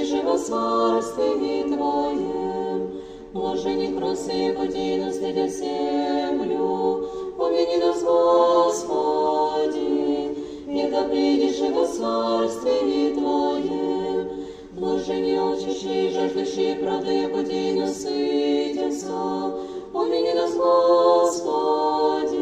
придешь во царстве Твоем. Блажени красы, ходи наследя землю, помяни нас, Господи, и да придешь во царстве Твоем. Блажени алчущие, жаждущие правды, ходи насытятся, помяни нас, Господи,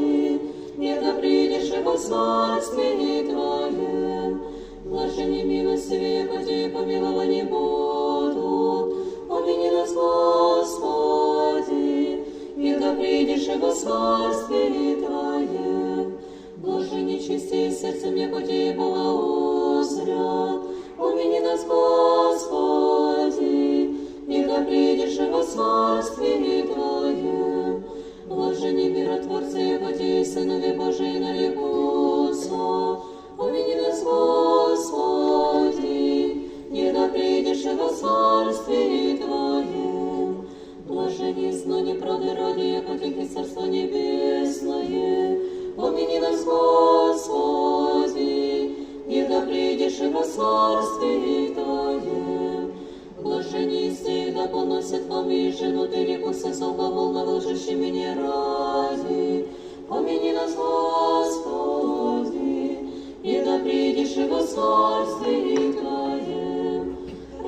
и да придешь во царстве Твоем. Блажени милостивые, ходи помилования будут, помяни нас, Господи, и да придешь во царстве Твоем. Блажени чистые сердцем, ходи Бога узрят, помяни нас, Господи, и да придешь во царстве Твоем. Блажени миротворцы, ходи сынове Божии нарекутся, помяни нас, Господи, и да придешь во царстве Твоем. Блажени знания правды ради, ходи царство небесное, помяни нас, Господи, и да придешь во царстве Твоем. Блажени из да поносят вам и жену ты реку со алкоголь, вложащий меня ради, помяни нас, Господи, и да придешь во царстве Твоем.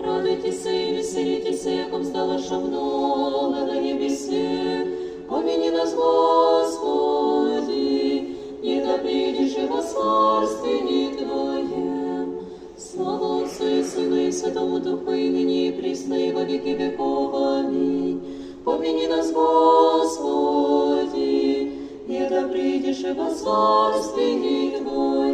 Радуйтесь и веселитесь, яком сдала шагнула на небесе, помяни нас, Господи, и да придешь во царстве Твоем. Слава Отцу и Сыну и Святому Духу, и ныне и присно, и во веки веков. Аминь. Помяни нас, Господи, и да придешь во царстве Твоем.